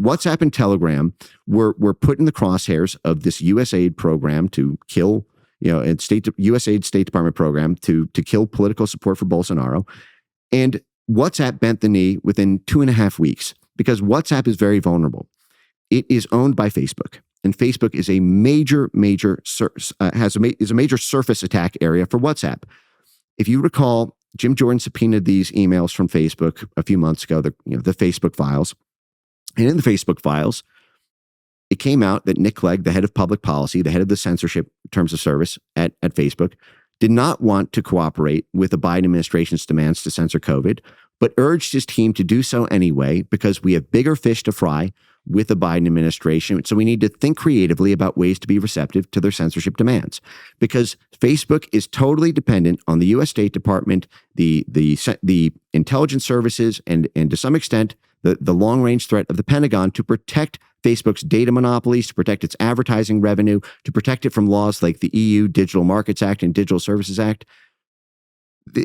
WhatsApp and Telegram were put in the crosshairs of this USAID program to kill, and USAID State Department program to kill political support for Bolsonaro. And WhatsApp bent the knee within 2.5 weeks because WhatsApp is very vulnerable. It is owned by Facebook, and Facebook is a major surface attack area for WhatsApp. If you recall, Jim Jordan subpoenaed these emails from Facebook a few months ago, the Facebook files. And in the Facebook files, it came out that Nick Clegg, the head of public policy, the head of the censorship terms of service at Facebook, did not want to cooperate with the Biden administration's demands to censor COVID, but urged his team to do so anyway because we have bigger fish to fry with the Biden administration. So we need to think creatively about ways to be receptive to their censorship demands, because Facebook is totally dependent on the U.S. State Department, the intelligence services, and to some extent, the long-range threat of the Pentagon to protect Facebook's data monopolies, to protect its advertising revenue, to protect it from laws like the EU Digital Markets Act and Digital Services Act,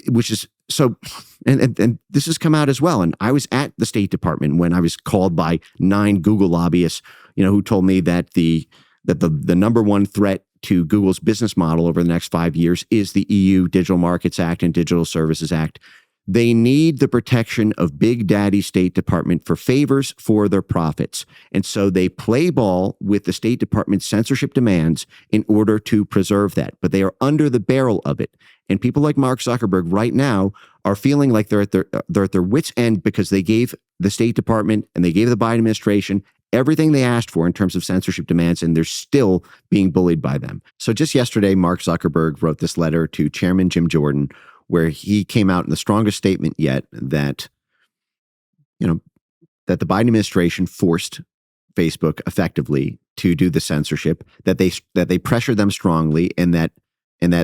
which is so, and this has come out as well. And I was at the State Department when I was called by 9 Google lobbyists, who told me that the number one threat to Google's business model over the next 5 years is the EU Digital Markets Act and Digital Services Act. They need the protection of Big Daddy State Department for favors for their profits. And so they play ball with the State Department's censorship demands in order to preserve that. But they are under the barrel of it. And people like Mark Zuckerberg right now are feeling like they're at their wits' end because they gave the State Department and they gave the Biden administration everything they asked for in terms of censorship demands, and they're still being bullied by them. So just yesterday, Mark Zuckerberg wrote this letter to Chairman Jim Jordan, where he came out in the strongest statement yet that the Biden administration forced Facebook effectively to do the censorship, that they pressured them strongly, and that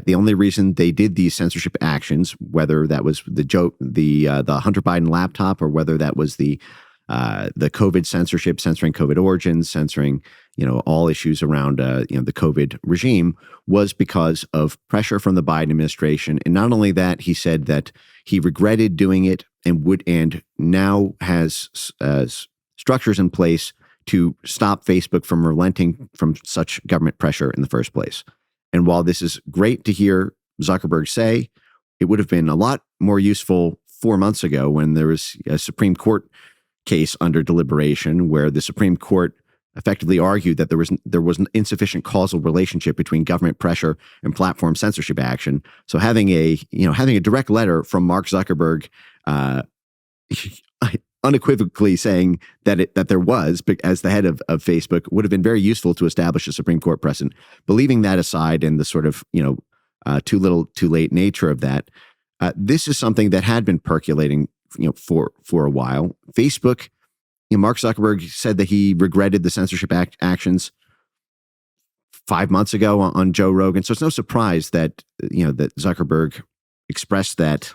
the only reason they did these censorship actions, whether that was the Hunter Biden laptop, or whether that was the COVID censorship, censoring COVID origins, censoring all issues around the COVID regime, was because of pressure from the Biden administration. And not only that, he said that he regretted doing it and now has structures in place to stop Facebook from relenting from such government pressure in the first place. And while this is great to hear Zuckerberg say, it would have been a lot more useful 4 months ago when there was a Supreme Court case under deliberation where the Supreme Court effectively argued that there was an insufficient causal relationship between government pressure and platform censorship action. So having a direct letter from Mark Zuckerberg unequivocally saying that there was, as the head of Facebook, would have been very useful to establish a Supreme Court precedent. But leaving that aside and the sort of too little too late nature of that, this is something that had been percolating for a while. Facebook, Mark Zuckerberg said that he regretted the censorship actions 5 months ago on Joe Rogan. So it's no surprise that that Zuckerberg expressed that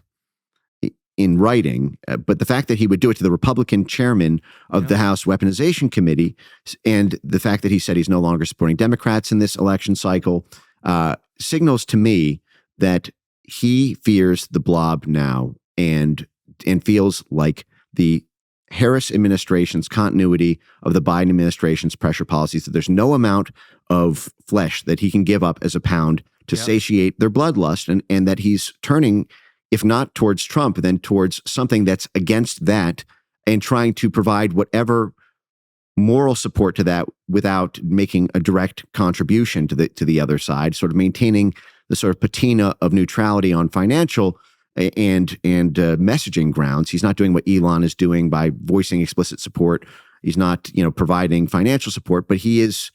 in writing. But the fact that he would do it to the Republican chairman of the House Weaponization Committee, and the fact that he said he's no longer supporting Democrats in this election cycle, signals to me that he fears the blob now and feels like the Harris administration's continuity of the Biden administration's pressure policies, that there's no amount of flesh that he can give up as a pound to satiate their bloodlust, and that he's turning, if not towards Trump, then towards something that's against that, and trying to provide whatever moral support to that without making a direct contribution to the other side, sort of maintaining the sort of patina of neutrality on financial and messaging grounds. He's not doing what Elon is doing by voicing explicit support. He's not, providing financial support, but he is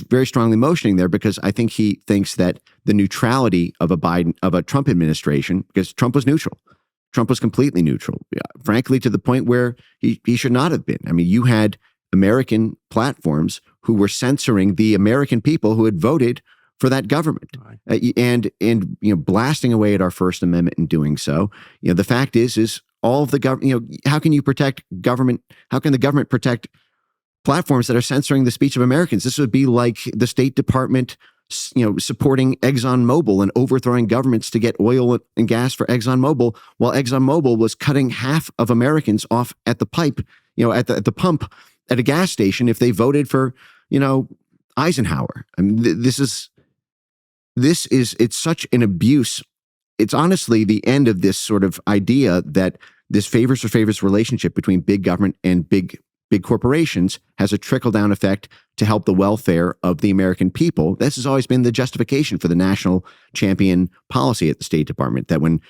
very strongly motioning there, because I think he thinks that the neutrality of a Trump administration, because Trump was neutral. Trump was completely neutral, frankly, to the point where he should not have been. I mean, you had American platforms who were censoring the American people who had voted for that government, and blasting away at our First Amendment in doing so. The fact is all of the government. How can you protect government? How can the government protect platforms that are censoring the speech of Americans? This would be like the State Department, supporting ExxonMobil and overthrowing governments to get oil and gas for ExxonMobil, while ExxonMobil was cutting half of Americans off at the pipe, at the pump, at a gas station if they voted for, Eisenhower. I mean, it's such an abuse. It's honestly the end of this sort of idea that this favors or favors relationship between big government and big corporations has a trickle-down effect to help the welfare of the American people. This has always been the justification for the national champion policy at the State Department, that when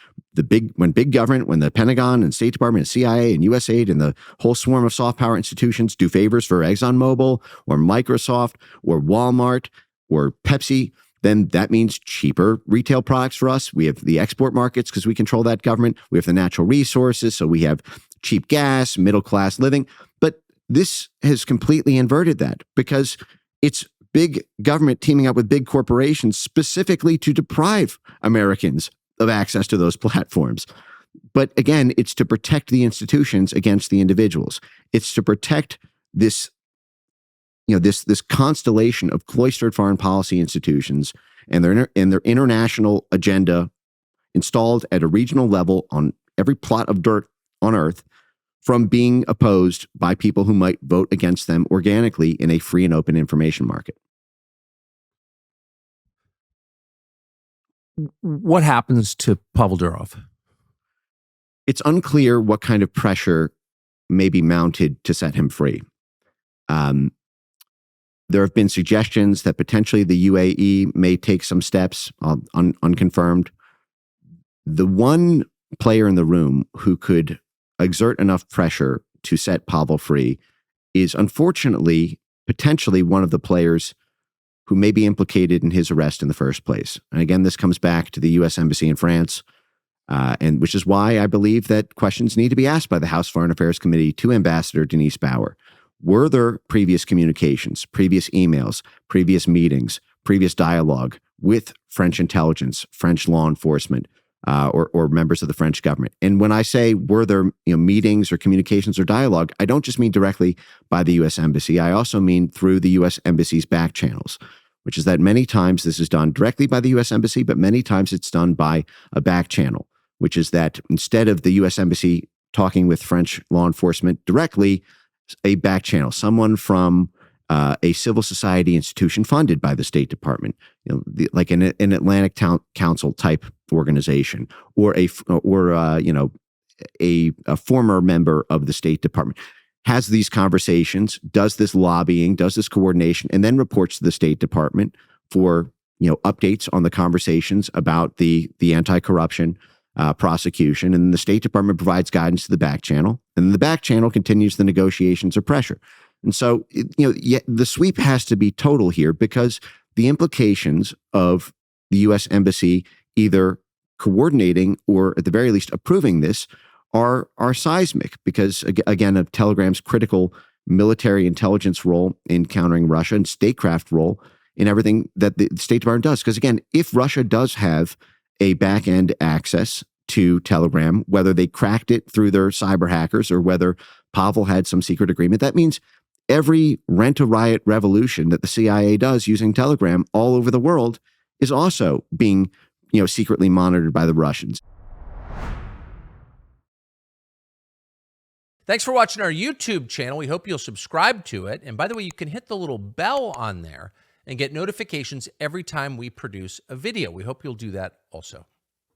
big government, when the Pentagon and State Department and CIA and USAID and the whole swarm of soft power institutions do favors for ExxonMobil or Microsoft or Walmart or Pepsi, then that means cheaper retail products for us. We have the export markets because we control that government. We have the natural resources, so we have cheap gas, middle-class living. But this has completely inverted that because it's big government teaming up with big corporations specifically to deprive Americans of access to those platforms. But again, it's to protect the institutions against the individuals. It's to protect this, this constellation of cloistered foreign policy institutions and their international agenda installed at a regional level on every plot of dirt on earth, from being opposed by people who might vote against them organically in a free and open information market. What happens to Pavel Durov? It's unclear what kind of pressure may be mounted to set him free. There have been suggestions that potentially the UAE may take some steps, unconfirmed. The one player in the room who could exert enough pressure to set Pavel free is unfortunately potentially one of the players who may be implicated in his arrest in the first place. And again, this comes back to the U.S. Embassy in France, and which is why I believe that questions need to be asked by the House Foreign Affairs Committee to Ambassador Denise Bauer. Were there previous communications, previous emails, previous meetings, previous dialogue with French intelligence, French law enforcement, or members of the French government? And when I say were there meetings or communications or dialogue, I don't just mean directly by the U.S. Embassy. I also mean through the U.S. Embassy's back channels, which is that many times this is done directly by the U.S. Embassy, but many times it's done by a back channel, which is that instead of the U.S. Embassy talking with French law enforcement directly, a back channel, someone from a civil society institution funded by the State Department, like an Atlantic Council type organization, or a former member of the State Department, has these conversations, does this lobbying, does this coordination, and then reports to the State Department for updates on the conversations about the anti-corruption prosecution, and the State Department provides guidance to the back channel, and the back channel continues the negotiations or pressure. And so, the sweep has to be total here, because the implications of the U.S. Embassy either coordinating or at the very least approving this are seismic, because again, of Telegram's critical military intelligence role in countering Russia and statecraft role in everything that the State Department does. Because again, if Russia does have a back-end access to Telegram, whether they cracked it through their cyber hackers or whether Pavel had some secret agreement, that means every rent-a-riot revolution that the CIA does using Telegram all over the world is also being, secretly monitored by the Russians. Thanks for watching our YouTube channel. We hope you'll subscribe to it. And by the way, you can hit the little bell on there and get notifications every time we produce a video. We hope you'll do that also.